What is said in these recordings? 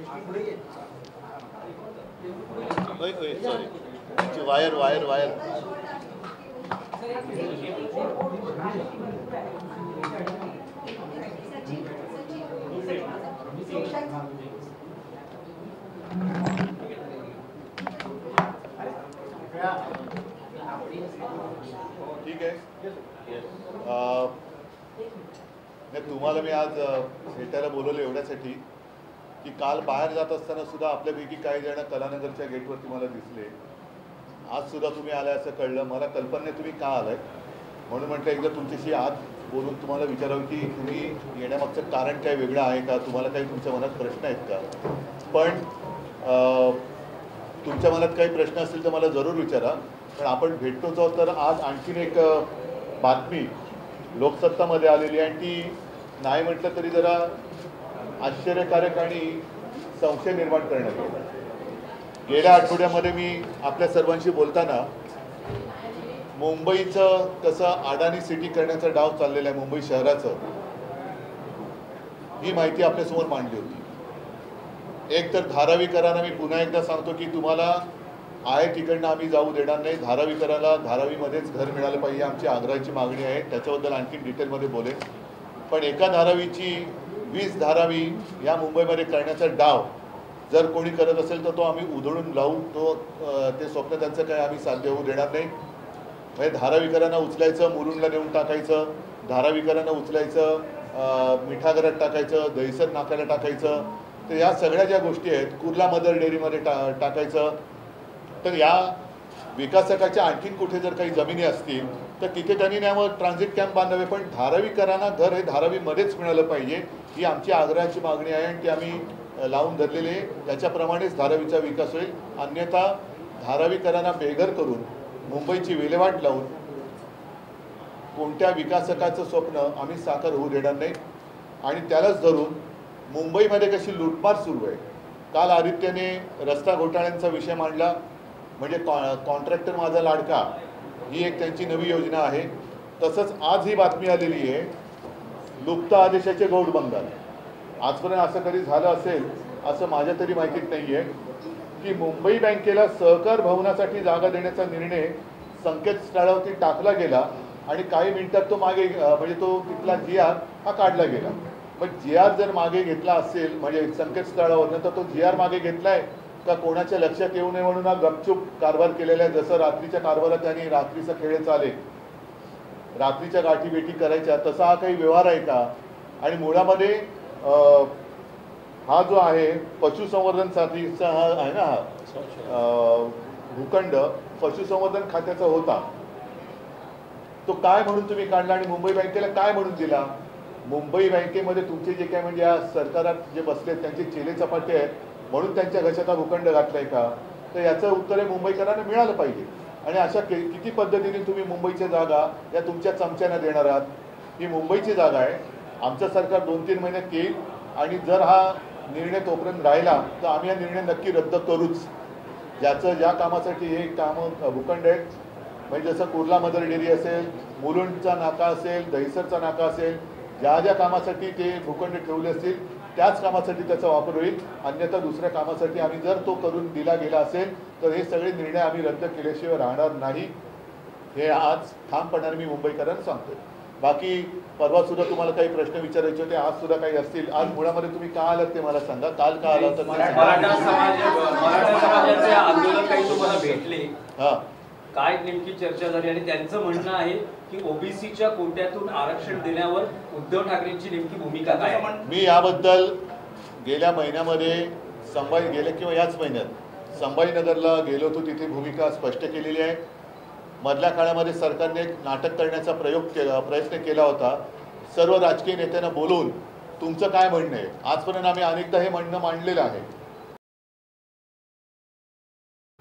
Sorry wire wire wire ठीक आहे. तुम्हाला मी आज भेटायला बोलवलं एवढ्यासाठी की काल बाहेर जात असताना सुद्धा आपल्यापैकी काही जण कलानगरच्या गेटवरती मला दिसले. आज सुद्धा तुम्ही आलाय असं कळलं. मला कल्पना नाही तुम्ही का आलाय, म्हणून म्हटलं एकदा तुमच्याशी आज बोलून तुम्हाला विचारावं की तुम्ही येण्यामागचं कारण काय वेगळं आहे का, तुम्हाला काही तुमच्या मनात प्रश्न आहेत का. पण तुमच्या मनात काही प्रश्न असतील तर मला जरूर विचारा. पण आपण भेटतोच आहोत तर आज आणखीन एक बातमी लोकसत्तामध्ये आलेली आहे आणि ती नाही म्हटलं तरी जरा आश्चर्यकारक आणि संशय निर्माण करण्यात येईल. गेल्या आठवड्यामध्ये मी आपल्या सर्वांशी बोलताना मुंबईचं कसं अडाणी सिटी करण्याचा डाव चाललेला आहे, मुंबई शहराचं, ही माहिती आपल्यासमोर मांडली होती. एक तर धारावीकरांना मी पुन्हा एकदा सांगतो की तुम्हाला आहे तिकडनं आम्ही जाऊ देणार नाही. धारावीकराला धारावीमध्येच घर मिळालं पाहिजे, आमची आग्रहाची मागणी आहे. त्याच्याबद्दल आणखी डिटेलमध्ये बोलेन. पण एका धारावीची 20 धारावी या मुंबईमध्ये करण्याचा डाव जर कोणी करत असेल तर तो आम्ही उधळून लावू. ते स्वप्न त्यांचं काय आम्ही साध्य होऊ देणार नाही. म्हणजे धारावीकरांना उचलायचं, मुलुंडला नेऊन टाकायचं, धारावीकरांना उचलायचं, मिठागरात टाकायचं, दहिसर नाक्याला टाकायचं. तर या सगळ्या ज्या गोष्टी आहेत, कुर्ला मदर डेअरीमध्ये टाकायचं. तर या विकासकाच्या आणखीन कुठे जर काही जमिनी असतील तर तिथे त्यांनी न्यावं, ट्रान्झिट कॅम्प बांधावे. पण धारावीकरांना घर हे धारावीमध्येच मिळालं पाहिजे ही आमची आग्रहाची मागणी आहे आणि ती आम्ही लावून धरलेली आहे. त्याच्याप्रमाणेच धारावीचा विकास होईल. अन्यथा धारावीकरांना बेघर करून मुंबईची विल्हेवाट लावून कोणत्या विकासकाचं स्वप्न आम्ही साकार होऊ देणार नाही. आणि त्यालाच धरून मुंबईमध्ये कशी लूटमार सुरू आहे. काल आदित्यने रस्ता घोटाळ्यांचा विषय मांडला, म्हणजे कॉन्ट्रॅक्टर माझा लाडका ही एक त्यांची नवी योजना आहे. तसंच आज ही बातमी आलेली आहे लुप्त आदेशाचे गौड बंगाल. आजपर्यंत असं कधी झालं असेल असं माझ्या तरी माहितीत नाही आहे की मुंबई बँकेला सहकार भवनासाठी जागा देण्याचा निर्णय संकेतस्थळावरती टाकला गेला आणि काही मिनिटात तो मागे म्हणजे तो तिथला GR हा काढला गेला. पण GR जर मागे घेतला असेल म्हणजे संकेतस्थळावरनं तर तो GR मागे घेतलाय का कोणाच्या लक्षात येऊ नये म्हणून हा गपचूप कारभार केलेला आहे. जसं रात्रीच्या कारभारात त्यांनी रात्रीचा खेळ चाले, रात्रीच्या गाठीभेटी करायच्या, तसा हा काही व्यवहार आहे का. आणि मुळामध्ये हा जो आहे पशुसंवर्धन साठीचा हा आहे ना, भूखंड पशुसंवर्धन खात्याचा होता. तो काय म्हणून तुम्ही काढला आणि मुंबई बँकेला काय म्हणून दिला. मुंबई बँकेमध्ये तुमचे जे काय म्हणजे या सरकारात जे बसले त्यांचे चेले चपाटे आहेत म्हणून त्यांच्या घशात भूखंड घातलाय का. तर याचं उत्तर हे मुंबईकरांना मिळालं पाहिजे. आणि अशा किती पद्धतीने तुम्ही मुंबईच्या जागा या तुमच्या चमच्यांना देणार आहात. ही मुंबईची जागा आहे. आमचं सरकार 2-3 महिन्यात येईल आणि जर हा निर्णय तोपर्यंत राहिला तर आम्ही हा निर्णय नक्की रद्द करूच. ज्या कामासाठी हे कामं भूखंड आहेत, म्हणजे जसं कुर्ला मदर डेअरी असेल, मुलुंडचा नाका असेल, दहिसरचा नाका असेल, ज्या कामासाठी ते भूखंड ठेवले असतील त्याच कामासाठी त्याचा वापर होईल. अन्यथा दुसऱ्या कामासाठी आम्ही जर तो करून दिला गेला असेल तर हे सगळे निर्णय आम्ही रद्द केल्याशिवाय राहणार नाही. हे आज ठामपणाने मी मुंबईकरांना सांगतोय. बाकी परवा सुद्धा तुम्हाला काही प्रश्न विचारायचे होते, आज सुद्धा काही असतील. आज मुळामध्ये तुम्ही का आलात ते मला सांगा. काल का आला तर मराठा समाजाचे आंदोलक काही तुम्हाला भेटले, हा काय नेमकी चर्चा झाली. आणि त्यांचं म्हणणं आहे की ओबीसीच्या कोट्यातून आरक्षण देण्यावर उद्धव ठाकरेंची नेमकी भूमिका काय. मी याबद्दल गेल्या महिन्यामध्ये गेल्या किंवा याच महिन्यात संभाजीनगरला गेलो होतो, तिथे भूमिका स्पष्ट केलेली आहे. मधल्या काळामध्ये सरकारने एक नाटक करण्याचा प्रयत्न केला होता. सर्व राजकीय नेत्यांना बोलवून तुमचं काय म्हणणं आहे. आजपर्यंत आम्ही अनेकदा हे म्हणणं मांडलेलं आहे.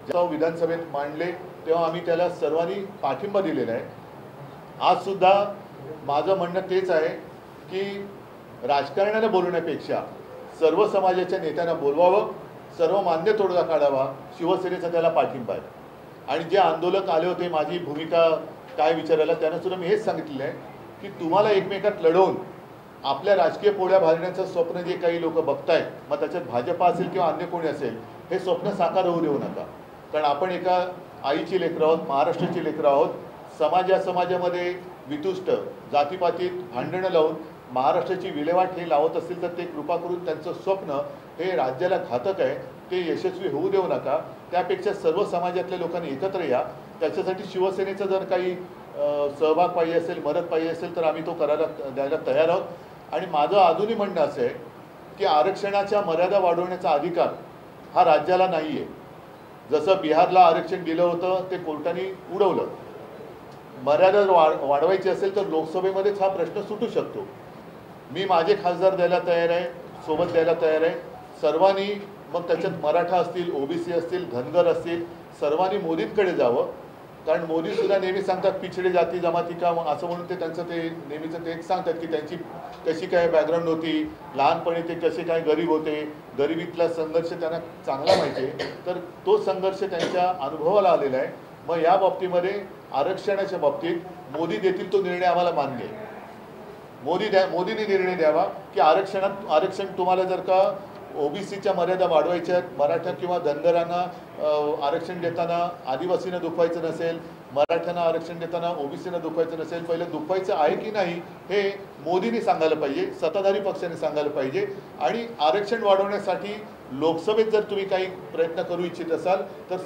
जेव्हा विधानसभेत मांडले तेव्हा आम्ही त्याला सर्वांनी पाठिंबा दिलेला आहे. आज सुद्धा माझं म्हणणं तेच आहे की राजकारणाला बोलवण्यापेक्षा सर्व समाजाच्या नेत्यांना बोलवावं, सर्व मान्य तोडगा काढावा. शिवसेनेचा त्याला पाठिंबा आहे. आणि जे आंदोलक आले होते माझी भूमिका काय विचारायला, त्यांना सुद्धा मी हेच सांगितलेलं आहे की तुम्हाला एकमेकात लढवून आपल्या राजकीय पोळ्या भाजण्याचं स्वप्न जे काही लोक बघतायत, मग त्याच्यात भाजपा असेल किंवा अन्य कोणी असेल, हे स्वप्न साकार होऊ देऊ नका. कारण आपण एका आईची लेकरं आहोत, महाराष्ट्राची लेकरं आहोत. समाजामध्ये वितुष्ट जातीपातीत भांडणं लावून महाराष्ट्राची विल्हेवाट हे लावत असतील तर ते कृपा करून त्यांचं स्वप्न हे राज्याला घातक आहे, ते यशस्वी होऊ देऊ नका. त्यापेक्षा सर्व समाजातल्या लोकांनी एकत्र या. त्याच्यासाठी शिवसेनेचं जर काही सहभाग पाहिजे असेल, मदत पाहिजे असेल तर आम्ही तो द्यायला तयार आहोत. आणि माझं अजूनही म्हणणं असं आहे की आरक्षणाच्या मर्यादा वाढवण्याचा अधिकार हा राज्याला नाही आहे. जसं बिहारला आरक्षण दिलं होतं ते कोर्टाने उडवलं. मर्यादा वाढवायची असेल तर लोकसभेमध्येच हा प्रश्न सुटू शकतो. मी माझे खासदार द्यायला तयार आहे, सोबत द्यायला तयार आहे. सर्वांनी, मग त्याच्यात मराठा असतील, ओबीसी असतील, धनगर असतील, सर्वांनी मोदींकडे जावं. कारण मोदीसुद्धा नेहमी सांगतात पिछडे जाती जमाती का, असं म्हणून ते त्यांचं ते नेहमीचं ते एक सांगतात की त्यांची कशी काय बॅकग्राऊंड होती, लहानपणी ते कसे काय गरीब होते, गरिबीतला संघर्ष त्यांना चांगला माहिती आहे. तर तो संघर्ष त्यांच्या अनुभवाला आलेला आहे. मग या बाबतीमध्ये आरक्षणाच्या बाबतीत मोदी देतील तो निर्णय आम्हाला मान्य आहे. मोदीने निर्णय द्यावा की आरक्षण तुम्हाला जर का ओबीसीच्या मर्यादा वाढवायच्या आहेत, मराठा किंवा धनगरांना आरक्षण देताना आदिवासींना दुखवायचं नसेल, मराठ्यांना आरक्षण देताना ओबीसींना दुखवायचं नसेल, पहिलं दुखवायचं आहे की नाही हे मोदींनी सांगायला पाहिजे, सत्ताधारी पक्षाने सांगायला पाहिजे. आणि आरक्षण वाढवण्यासाठी लोकसभेत जर तुम्ही काही प्रयत्न करू इच्छित असाल तर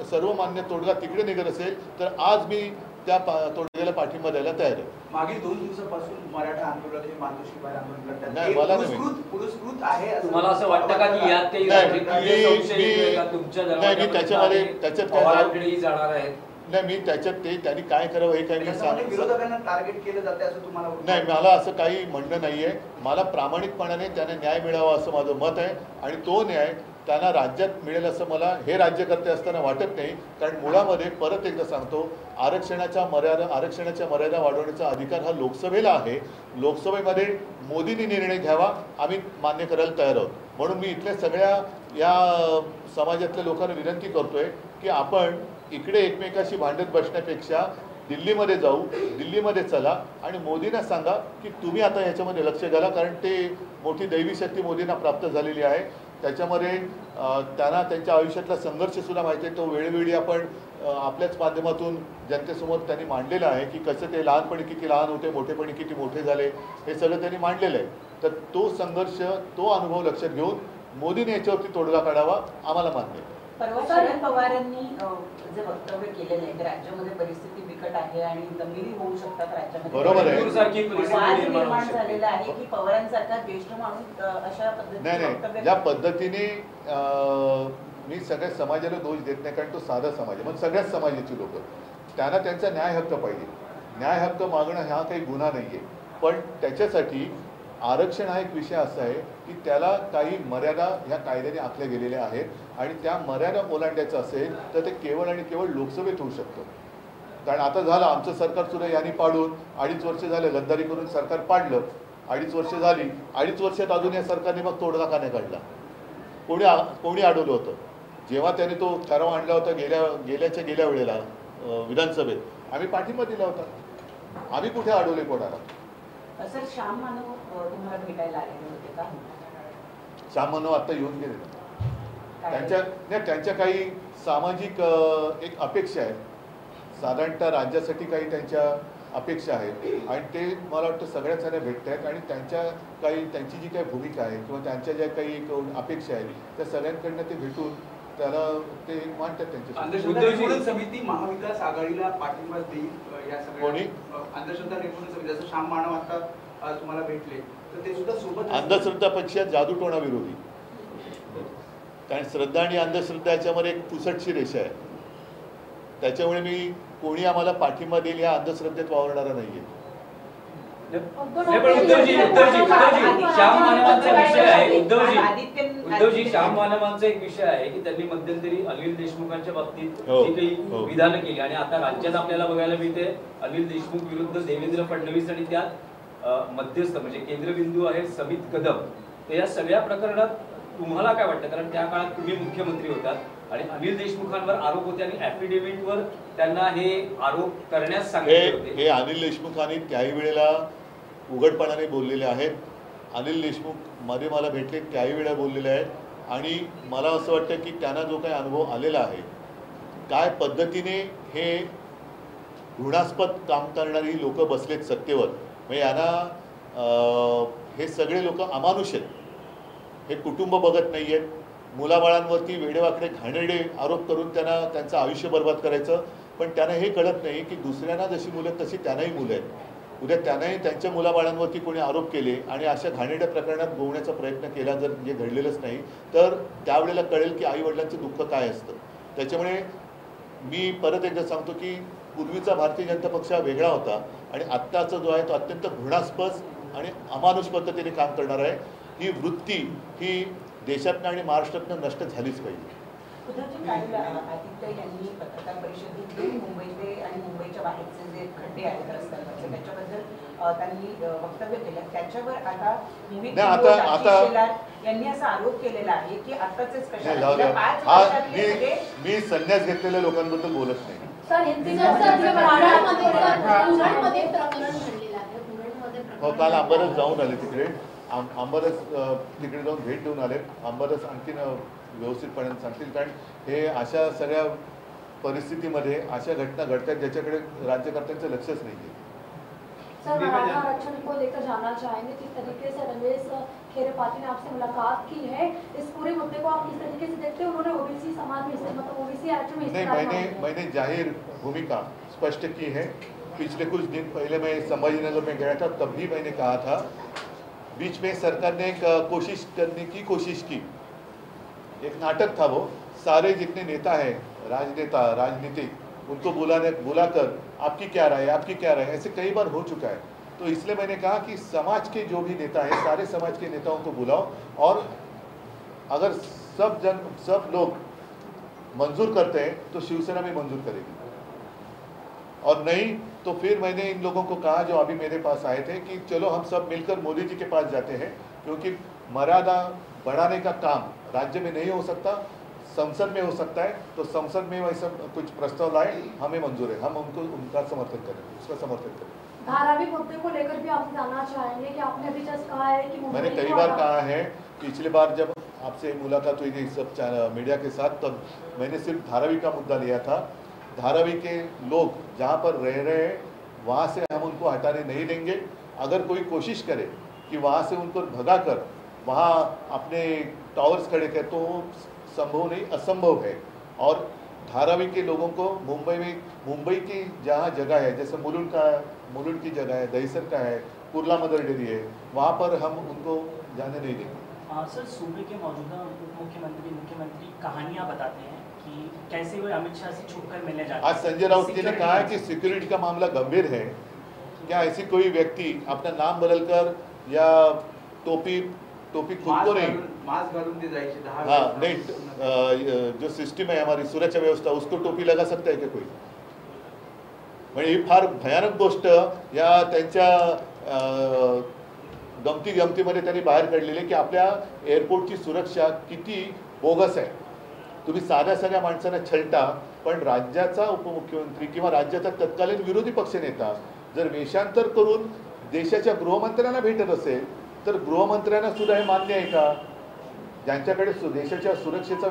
सर्वमान्य तोडगा तिकडे निघत असेल तर आज मी त्या तोडग्याला पाठिंबा द्यायला तयार आहे. मागील 2 दिवसापासून मराठा आंदोलन हे मातोश्री बाहेर आंदोलन करतात. नाही, मला नाही. पुरस्कृत आहे. तुम्हाला असं वाटतं का की यात काही राजकीय संशय आहे का? तुमच्या नाही, त्याच्यात काय जाणार आहेत? नाही, मी त्याच्यात ते त्यांनी काय करावं हे काही मी सांग. विरोधकांना टार्गेट केलं जाते असं तुम्हाला नाही, मला असं काही म्हणणं नाहीये. मला प्रामाणिकपणाने त्यांना न्याय मिळावा असं माझं मत आहे. आणि तो न्याय त्यांना राज्यात मिळेल असं मला हे राज्यकर्ते असताना वाटत नाही. कारण मुळामध्ये परत एकदा सांगतो, आरक्षणाच्या मर्यादा वाढवण्याचा अधिकार हा लोकसभेला आहे. लोकसभेमध्ये मोदींनी निर्णय घ्यावा, आम्ही मान्य करायला तयार आहोत. म्हणून मी इथल्या सगळ्या या समाजातल्या लोकांना विनंती करतोय की आपण इकडे एकमेकाशी भांडत बसण्यापेक्षा दिल्लीमध्ये जाऊ, दिल्लीमध्ये चला आणि मोदींना सांगा की तुम्ही आता ह्याच्यामध्ये लक्ष घाला. कारण ते मोठी दैवी शक्ती मोदींना प्राप्त झालेली आहे. त्याच्यामध्ये त्यांना त्यांच्या आयुष्यातला संघर्षसुद्धा माहिती आहे. तो वेळोवेळी आपण आपल्याच माध्यमातून जनतेसमोर त्यांनी मांडलेला आहे की कसं ते लहानपणी किती लहान होते, मोठेपणी किती मोठे झाले, हे सगळं त्यांनी मांडलेलं आहे. तर तो संघर्ष, तो अनुभव लक्षात घेऊन मोदीने याच्यावरती तोडगा काढावा, आम्हाला मान्य आहे. परवा शरद पवारांनी जे वक्तव्य केलेलं आहे, राज्यामध्ये परिस्थिती बिकट आहे आणि दंगली होऊ शकतात राज्यामध्ये, बरोबर आहे. वाद निर्माण झालेला आहे की पवारांसारखा ज्येष्ठ माणूस अशा पद्धतीने नाही, ज्या पद्धतीने मी सगळ्या समाजाला दोष देत नाही, कारण तो साधा समाज आहे. मग सगळ्याच समाजाची लोक, त्यांना त्यांचा न्याय हक्क पाहिजे. न्याय हक्क मागणं हा काही गुन्हा नाही आहे. पण त्याच्यासाठी आरक्षण हा एक विषय असा आहे की त्याला काही मर्यादा ह्या कायद्याने आखल्या गेलेल्या आहेत आणि त्या मर्यादा ओलांडायचं असेल तर ते केवळ आणि केवळ लोकसभेत होऊ शकतं. कारण आता झालं आमचं सरकारसुद्धा यांनी पाडून 2.5 वर्ष झालं, गद्दारी करून सरकार पाडलं, 2.5 वर्ष झाली. 2.5 वर्षात अजून या सरकारने मग तोडगा का नाही काढला? कोणी अडवलं होतं? जेव्हा त्याने तो ठराव आणला होता गेल्या वेळेला विधानसभेत, आम्ही पाठिंबा दिला होता. आम्ही कुठे अडवले कोणाला? सर, श्याम मानव तुम्हाला भेटायला आलेले होते का? श्याम मानव आता येऊन गेले. त्यांच्या काही सामाजिक एक अपेक्षा आहेत, साधारणतः राज्यासाठी काही त्यांच्या अपेक्षा आहेत आणि ते मला वाटतं सगळ्याच जण भेटत आहेत. आणि त्यांची जी काही भूमिका आहे किंवा त्यांच्या ज्या काही अपेक्षा आहेत त्या सगळ्यांकडनं ते भेटून त्याला ते मांडतात. त्यांच्या समिती महाविकास आघाडीला पाठिंबा देईल या कोणी? अंधश्रद्धा निर्मूलन समिती, जसं श्याम मानव आता तुम्हाला भेटले तर ते सुद्धा सोबत. अंधश्रद्धा पक्षात जादूटोणा विरोधी, कारण श्रद्धा आणि अंधश्रद्धा याच्यामध्ये एक पुसटची रेषा आहे. त्याच्यामुळे मी कोणी आम्हाला पाठिंबा देईल या अंधश्रद्धेत वावरणारा नाहीये. श्याम मानवांचा विषय आहे, उद्धवजी श्याम मानवांचा एक विषय आहे की त्यांनी मध्यंतरी अनिल देशमुखांच्या बाबतीत जी काही विधानं केली आणि आता राज्यात आपल्याला बघायला मिळते अनिल देशमुख विरुद्ध देवेंद्र फडणवीस आणि त्यात मध्यस्थ म्हणजे केंद्रबिंदू आहे समित कदम. तर या सगळ्या प्रकरणात तुम्हाला काय वाटतं? कारण त्या काळात तुम्ही मुख्यमंत्री होतात आणि अनिल देशमुखांवर आरोप होते आणि ऍफिडेव्हिटवर त्यांना हे आरोप करण्यास सांगितले होते. हे अनिल देशमुखांनी त्याही वेळेला उघडपणाने बोललेले आहेत. अनिल देशमुख मध्ये मला भेटले त्याही वेळा बोललेले आहेत आणि मला असं वाटतं की त्यांना जो काही अनुभव आलेला आहे, काय पद्धतीने हे घृणास्पद काम करणारी लोक बसलेत सत्तेवर, म्हणजे यांना हे सगळे लोक अमानुष आहेत. हे कुटुंब बघत नाही आहेत. मुलाबाळांवरती वेडेवाकडे घाणेरडे आरोप करून त्यांना त्यांचं आयुष्य बर्बाद करायचं, पण त्यांना हे कळत नाही की दुसऱ्यांना जशी मुलं आहेत तशी त्यांनाही मुलं आहेत. उद्या त्यांनाही त्यांच्या मुलाबाळांवरती कोणी आरोप केले आणि अशा घाणेरड्या प्रकरणात गोवण्याचा प्रयत्न केला, जर जे घडलेलंच नाही तर त्यावेळेला कळेल की आईवडिलांचं दुःख काय असतं. त्याच्यामुळे मी परत एकदा सांगतो की पूर्वीचा भारतीय जनता पक्ष हा वेगळा होता आणि आत्ताचा जो आहे तो अत्यंत घृणास्पद आणि अमानुष पद्धतीने काम करणार आहे. ही वृत्ती ही देशातनं आणि महाराष्ट्रातनं नष्ट झालीच पाहिजे. उद्धवजी, काल आदित्य यांनी पत्रकार परिषदेत मुंबईतले आणि मुंबईच्या बाहेरचे जे खड्डे आहेत रस्त्यांवरचे त्याच्याबद्दल त्यांनी वक्तव्य केलं. त्याच्यावर आता यांनी असा आरोप केलेला आहे की आताचेच मी संन्यास घेतलेल्या लोकांबद्दल बोलत नाही. हो, काल अंबारस जाऊन आले तिकडे. अंबारस तिकडे जाऊन भेट देऊन आले. अंबारस आणखीन व्यवस्थितपणे सांगतील, कारण हे अशा सगळ्या परिस्थितीमध्ये अशा घटना घडतात ज्याच्याकडे राज्यकर्त्यांचं लक्षच नाही आहे. सर, मराठा आरक्षण को लेकर जानना चाहेंगे किस तरीके से रमेश खेरेपाती ने आपसे मुलाकात की है, इस पूरे मुद्दे को आप किस तरीके से देखते हैं? उन्होंने ओबीसी समाज में मतलब ओबीसी आरक्षण में नहीं, मैंने जाहिर भूमिका स्पष्ट की है. पिछले कुछ दिन पहले मैं संभाजीनगर में गया था, तब भी मैंने कहा था. बीच में सरकार ने एक कोशिश करने की कोशिश की, एक नाटक था वो. सारे जितने नेता हैं, राजनेता राजनीतिक, उनको बुलाकर आपकी क्या राय है, आपकी क्या राय है, ऐसे कई बार हो चुका है. तो इसलिए मैंने कहा कि समाज के जो भी नेता हैं, सारे समाज के नेताओं को बुलाओ और अगर सब लोग मंजूर करते हैं तो शिवसेना भी मंजूर करेगी, और नहीं तो फिर मैंने इन लोगों को कहा जो अभी मेरे पास आए थे कि चलो हम सब मिलकर मोदी जी के पास जाते हैं, क्योंकि मर्यादा बढ़ाने का काम राज्य में नहीं हो सकता, संसद में हो सकता है. तो संसद में वैसा कुछ प्रस्ताव लाए, हमें मंजूर है, हम उनका समर्थन करेंगे, उसका समर्थन करेंगे. धारावी मुद्दे को लेकर भी आप जानना चाहेंगे कि आपने अभी जस्ट कहा है कि मैंने कई बार कहा है. पिछली बार जब आपसे मुलाकात हुई थी सब मीडिया के साथ, तब मैंने सिर्फ धारावी का मुद्दा लिया था. धारावी के लोग जहाँ पर रह रहे हैं वहाँ से हम उनको हटाने नहीं देंगे. अगर कोई कोशिश करे कि वहाँ से उनको भगा कर वहाँ अपने टावर्स खड़े करें तो संभव नहीं, असंभव है. और धारावी के लोगों को मुंबई की जहाँ जगह है, जैसे मुलुंड की जगह है, दहीसर का है, कुर्ला मदर डेयरी है, वहाँ पर हम उनको जाने नहीं देंगे. सर, सूबे के मौजूदा उप मुख्यमंत्री कहानियाँ बताते हैं कि कैसे वो अमित शाह से छुपकर मिलने जाते हैं. आज संजय राउत जी ने कहा है कि सिक्योरिटी का मामला गंभीर है. क्या ऐसी कोई व्यक्ति अपना नाम बदलकर या टोपी खुद को नहीं, मास्क घालून ते जायचे 10 हाँ नहीं, जो सिस्टम है हमारी सुरक्षा व्यवस्था, उसको टोपी लगा सकता है क्या कोई? म्हणजे ही फार भयानक गोष्ट या त्यांच्या गमतीमध्ये त्यांनी बाहेर काढलेली की आपल्या एअरपोर्टची सुरक्षा किती बोगस आहे. तुम्ही साध्या माणसांना छळता, पण राज्याचा उपमुख्यमंत्री किंवा राज्याचा तत्कालीन विरोधी पक्षनेता जर वेषांतर करून देशाच्या गृहमंत्र्यांना भेटत असेल तर गृहमंत्र्यांना सुद्धा हे मान्य आहे का? ज्यांच्याकडे देशाच्या सुरक्षेचा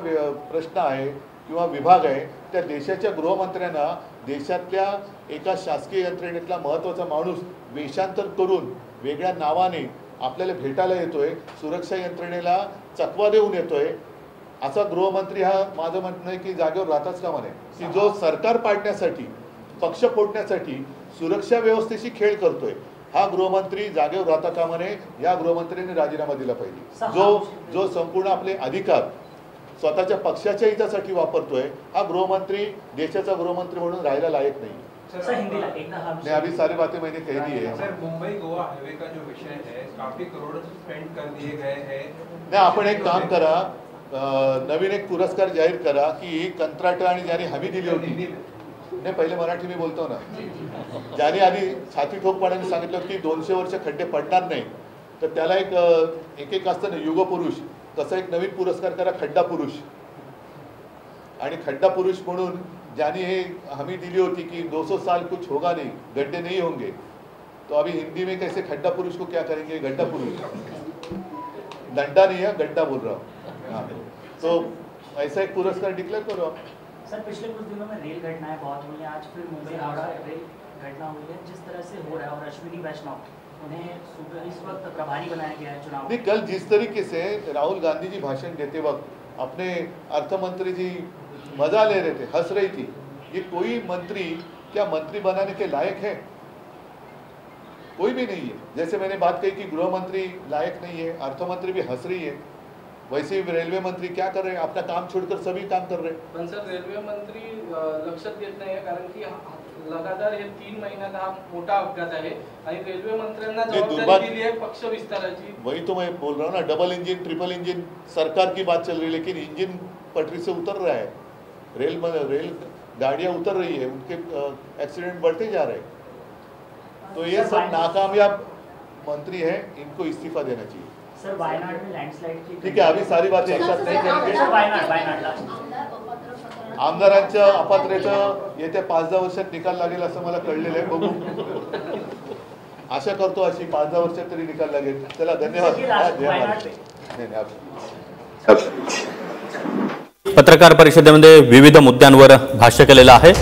प्रश्न आहे किंवा विभाग आहे, त्या देशाच्या गृहमंत्र्यांना देशातल्या एका शासकीय यंत्रणेतला महत्त्वाचा माणूस वेषांतर करून वेगळ्या नावाने आपल्याला भेटायला येतोय, सुरक्षा यंत्रणेला चकवा देऊन येतोय, असा गृहमंत्री हा माझं म्हणणं आहे की जागेवर राहताच कामा नये. की जो सरकार पाडण्यासाठी, पक्ष फोडण्यासाठी सुरक्षा व्यवस्थेशी खेळ करतोय, हा गृहमंत्री जागेवर राहता कामा नये. या गृहमंत्र्यांनी राजीनामा दिला पाहिजे. जो संपूर्ण आपले अधिकार स्वतःच्या पक्षाच्या हितासाठी वापरतोय, हा गृहमंत्री देशाचा गृहमंत्री म्हणून राहायला लायक नहीं. सर, अभी सारी बातें मैंने कह दी है. सर, मुंबई गोवा हाईवे का जो विषय है, काफी करोड़ स्पेंड कर दिए गए हैं. नाही, आपण एक काम करा, नवीन एक पुरस्कार जाहीर करा की कंत्राट आणि ज्यांनी हमी दिली होती, नाही पहिले मराठी मी बोलतो ना, ज्यांनी आधी छाती ठोकपणाने सांगितलं की 200 वर्ष खड्डे पडणार नाही, तर त्याला एक असतं ना युग पुरुष, तसा एक नवीन पुरस्कार करा खड्डा पुरुष. आणि खड्डा पुरुष म्हणून ज्यांनी हे हमी दिली होती की 200 साल कुछ होगा नहीं, गड्ढे नहीं होंगे, तो अभी हिंदी में कैसे खड्डा पुरुष को क्या करेंगे, गड्ढा पुरुष, डंडा नहीं है गड्ढा बोल रहा हूँ। हाँ, तो ऐसा एक पुरस्कार डिक्लेयर करो आप। सर पिछले कुछ दिनों में रेल घटनाएं बहुत हुई हैं, आज फिर मुंबई हावड़ा रेल घटना हुई है, जिस तरह से हो रहा है, और अश्विनी वैष्णव उन्हें इस वक्त प्रभारी बनाया गया है चुनाव। नहीं, कल जिस तरीके से राहुल गांधी जी भाषण देते वक्त अपने अर्थ मंत्री जी मजा ले रहे थे, हंस रही थी, ये कोई मंत्री क्या मंत्री बनाने के लायक है? कोई भी नहीं है। जैसे मैंने बात कही कि गृह मंत्री लायक नहीं है, अर्थ मंत्री भी हंस रही है, वैसे ही रेलवे मंत्री क्या कर रहे हैं, अपना काम छोड़कर सभी काम कर रहे हैं। पण सर रेल्वे मंत्री लक्षात घेत नाही, कारण की लगातार हे 3 महिन्यात हा मोठा अपघात आहे आणि रेल्वे मंत्र्यांना जबाबदारी दिली आहे पक्ष विस्ताराची। वही तो मैं बोल रहा हूँ ना, डबल इंजन ट्रिपल इंजन सरकार की बात चल रही है, लेकिन इंजन पटरी से उतर रहा है, रेल गाड़ियाँ उतर रही है, उनके एक्सीडेंट बढ़ते जा रहे हैं। तो ये सब नाकामयाब मंत्री हैं, इनको इस्तीफा देना चाहिए। सर वायनाड में लँडस्लाइड की, ठीक आहे, आम्ही सारी बातें एक साथ नाही करेंगे। वायनाडला आमदारांच्या अपात्रतेचं येत्या 5-10 वर्षात निकाल लागेल असं मला कळलेलं आहे, बघू। आशा करतो अशी 5-10 वर्षात तरी निकाल लागेल। चला धन्यवाद। पत्रकार परिषदेमध्ये विविध मुद्द्यांवर भाष्य केलेलं आहे।